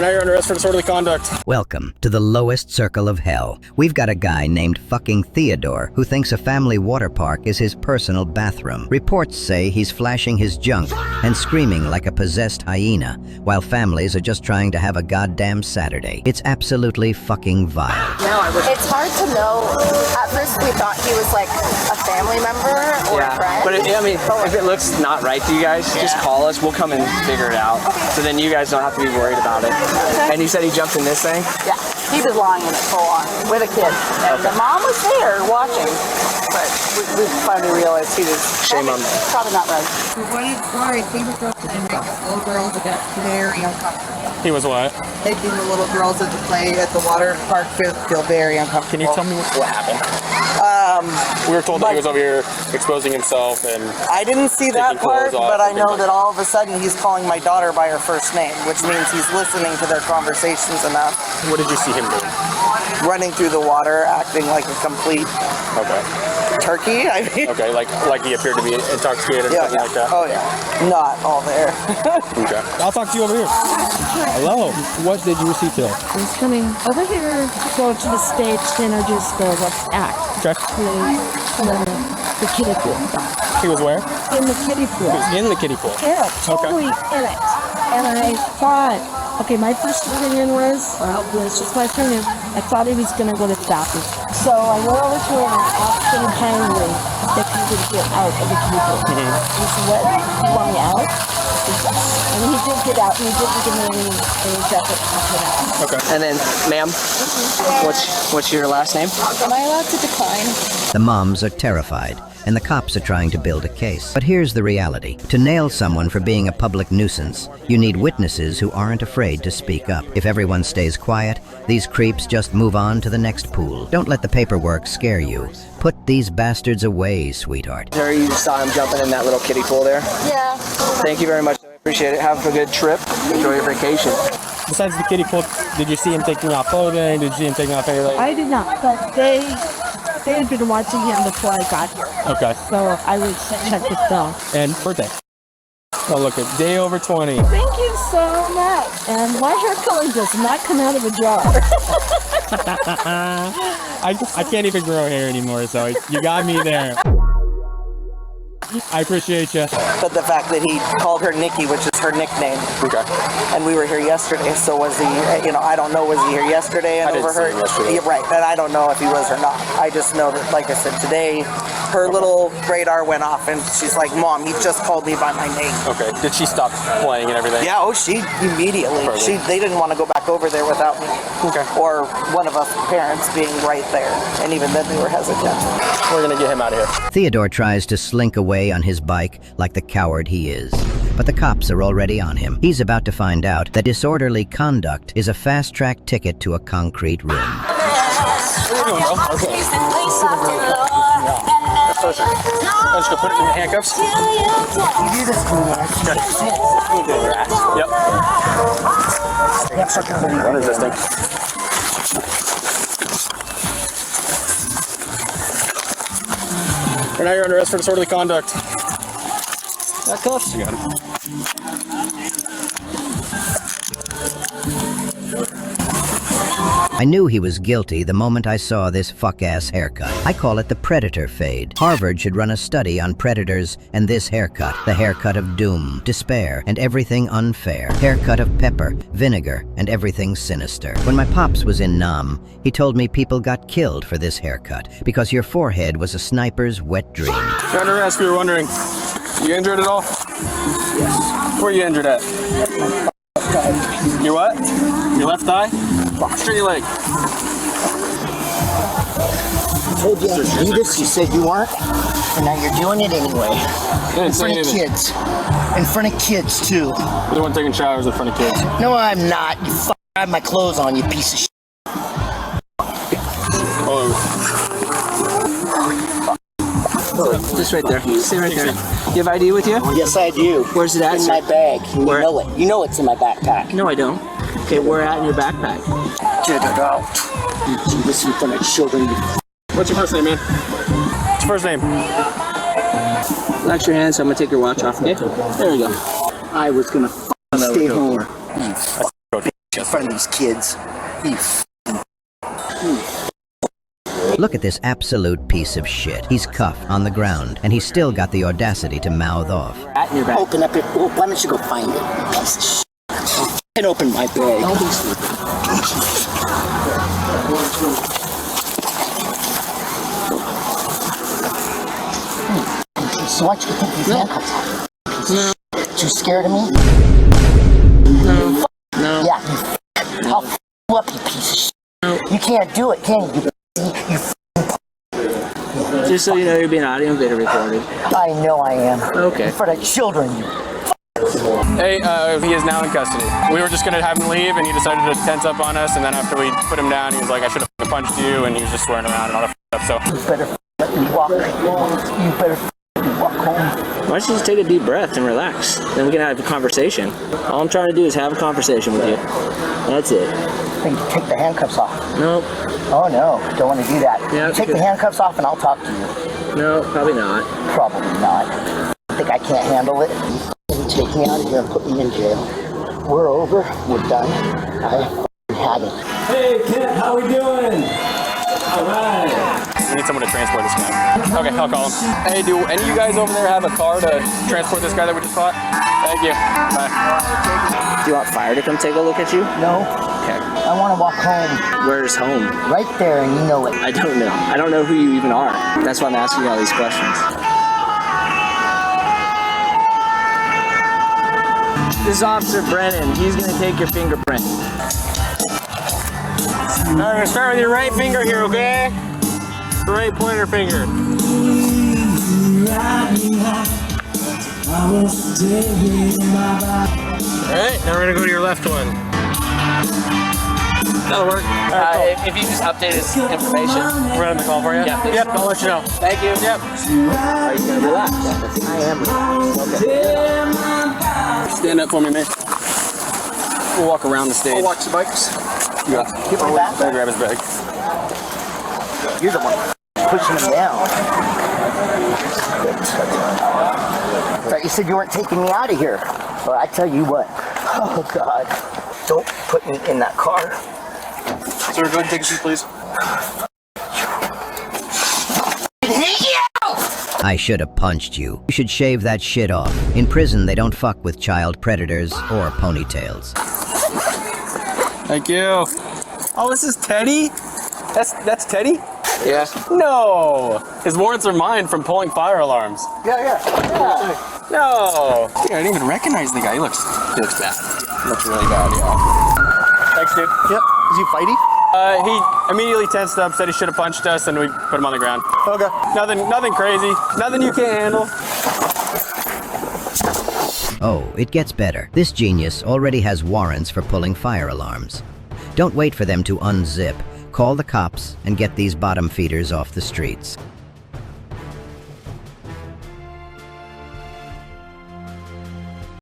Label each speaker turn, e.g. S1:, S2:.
S1: And now you're under arrest for disorderly conduct.
S2: Welcome to the lowest circle of hell. We've got a guy named fucking Theodore who thinks a family water park is his personal bathroom. Reports say he's flashing his junk and screaming like a possessed hyena, while families are just trying to have a goddamn Saturday. It's absolutely fucking vile.
S3: It's hard to know. At first we thought he was like a family member or a friend.
S1: But if it looks not right to you guys, just call us. We'll come and figure it out. So then you guys don't have to be worried about it. Okay. And you said he jumped in this thing?
S3: Yeah, he was lying in it full on with a kid. And the mom was there watching, but we finally realized he was probably not right.
S4: Why he was making little girls that got very uncomfortable.
S1: He was what?
S4: Making the little girls that play at the water park feel very uncomfortable.
S1: Can you tell me what happened? We were told that he was over here exposing himself and
S4: I didn't see that part, but I know that all of a sudden he's calling my daughter by her first name, which means he's listening to their conversations enough.
S1: What did you see him doing?
S4: Running through the water, acting like a complete turkey. I mean,
S1: okay, like he appeared to be intoxicated or something like that.
S4: Oh yeah, not all there.
S1: Okay, I'll talk to you over here. Hello. What did you see today?
S5: He's coming over here to go to the stage to introduce the next act.
S1: Okay.
S5: The kiddie pool.
S1: He was where?
S5: In the kiddie pool.
S1: He was in the kiddie pool.
S5: Yeah, totally in it. And I thought, okay, my first opinion was, it's just my opinion, I thought he was going to go to the bathroom. So I went over to him and asked him kindly if he could get out of the kiddie pool. He said, what? You want me out? And he did get out, and he didn't give me any jacket after that.
S1: Okay. And then, ma'am, what's your last name?
S3: Am I allowed to decline?
S2: The moms are terrified, and the cops are trying to build a case. But here's the reality. To nail someone for being a public nuisance, you need witnesses who aren't afraid to speak up. If everyone stays quiet, these creeps just move on to the next pool. Don't let the paperwork scare you. Put these bastards away, sweetheart.
S1: There, you saw him jumping in that little kiddie pool there?
S3: Yeah.
S1: Thank you very much. I appreciate it. Have a good trip. Enjoy your vacation. Besides the kiddie pool, did you see him taking off clothing? Did you see him taking off anything?
S5: I did not, but they had been watching him before I got here.
S1: Okay.
S5: So I would check with them.
S1: And birthday. Oh, look at day over 20.
S5: Thank you so much. And my hair color does not come out of a jar.
S1: I can't even grow hair anymore, so you got me there. I appreciate you.
S4: But the fact that he called her Nikki, which is her nickname.
S1: Okay.
S4: And we were here yesterday, so was he, I don't know, was he here yesterday and overheard? Yeah, right, and I don't know if he was or not. I just know that, like I said, today, her little radar went off and she's like, Mom, he just called me by my name.
S1: Okay. Did she stop playing and everything?
S4: Yeah, she immediately. They didn't want to go back over there without me.
S1: Okay.
S4: Or one of us parents being right there. And even then they were hesitant.
S1: We're going to get him out of here.
S2: Theodore tries to slink away on his bike like the coward he is. But the cops are already on him. He's about to find out that disorderly conduct is a fast-track ticket to a concrete room.
S1: What are you doing, bro? Okay. I'm just gonna put it in the handcuffs.
S4: You do this to me,
S1: Yep. What is this thing? And now you're under arrest for disorderly conduct. That cuffs? You got him.
S2: I knew he was guilty the moment I saw this fuck-ass haircut. I call it the predator fade. Harvard should run a study on predators and this haircut. The haircut of doom, despair, and everything unfair. Haircut of pepper, vinegar, and everything sinister. When my pops was in Nam, he told me people got killed for this haircut because your forehead was a sniper's wet dream.
S1: You're under arrest, we were wondering. You injured at all?
S4: Yes.
S1: Where are you injured at? Your what? Your left thigh? Straight your leg.
S6: I told you I could do this, you said you weren't, and now you're doing it anyway. In front of kids. In front of kids, too.
S1: You're the one taking showers in front of kids.
S6: No, I'm not. You have my clothes on, you piece of shit.
S4: Just right there. Stay right there. You have ID with you?
S6: Yes, I do.
S4: Where's it at?
S6: In my bag. You know it. You know it's in my backpack.
S4: No, I don't. Okay, where at in your backpack?
S6: Get it out. You do this in front of children.
S1: What's your first name, man? What's your first name?
S4: Relax your hands, so I'm gonna take your watch off, okay? There we go.
S6: I was gonna stay home. in front of these kids.
S2: Look at this absolute piece of shit. He's cuffed on the ground, and he's still got the audacity to mouth off.
S6: Open up it. Well, why don't you go find it, you piece of shit? And open my bag. Don't be stupid. So why don't you take these handcuffs off? No. You scared of me?
S1: No. No.
S6: Yeah. I'll f you up, you piece of shit. No. You can't do it, can you?
S1: Just so you know, you're being audio and video recorded.
S6: I know I am.
S1: Okay.
S6: In front of children, you.
S7: Hey, he is now in custody. We were just gonna have him leave, and he decided to tense up on us. And then after we put him down, he was like, "I should have punched you," and he was just swearing around and all that stuff. So
S6: You better let me walk. You better let me walk home.
S1: Why don't you just take a deep breath and relax? Then we can have a conversation. All I'm trying to do is have a conversation with you. That's it.
S6: Then take the handcuffs off.
S1: Nope.
S6: Oh no, don't want to do that.
S1: Yeah,
S6: Take the handcuffs off and I'll talk to you.
S1: No, probably not.
S6: Probably not. Think I can't handle it? Take me out of here and put me in jail. We're over. We're done. I had it.
S7: Hey, Kent, how we doing? All right. We need someone to transport this guy. Okay, I'll call him. Hey, do any of you guys over there have a car to transport this guy that we just caught? Thank you. Bye.
S1: Do you want fire to come take a look at you?
S6: No.
S1: Okay.
S6: I want to walk home.
S1: Where's home?
S6: Right there, and you know it.
S1: I don't know. I don't know who you even are. That's why I'm asking you all these questions. This is Officer Brennan. He's gonna take your fingerprint.
S7: All right, we're gonna start with your right finger here, okay? Right pointer finger. All right, now we're gonna go to your left one. That'll work. All right, cool.
S1: If you just update his information.
S7: We're on the call for you?
S1: Yeah, please.
S7: Yep, I'll let you know.
S1: Thank you.
S7: Yep.
S1: Are you gonna relax? I am relaxed. Okay.
S7: Stand up for me, man. We'll walk around the stage.
S6: I'll watch the bikes.
S7: Yeah.
S6: Give him that.
S7: I'll grab his bag.
S6: You're the one pushing him down. Thought you said you weren't taking me out of here. Well, I tell you what. Oh, God. Don't put me in that car.
S7: Sir, go ahead and take a seat, please.
S2: I should have punched you. You should shave that shit off. In prison, they don't fuck with child predators or ponytails.
S7: Thank you. Oh, this is Teddy? That's Teddy?
S1: Yeah.
S7: No! His warrants are mine from pulling fire alarms.
S6: Yeah.
S7: No! Dude, I didn't even recognize the guy. He looks bad. He looks really bad, yeah. Thanks, dude.
S6: Yep. Is he fighty?
S7: He immediately tensed up, said he should have punched us, and we put him on the ground.
S6: Okay.
S7: Nothing crazy. Nothing you can't handle.
S2: Oh, it gets better. This genius already has warrants for pulling fire alarms. Don't wait for them to unzip. Call the cops and get these bottom feeders off the streets.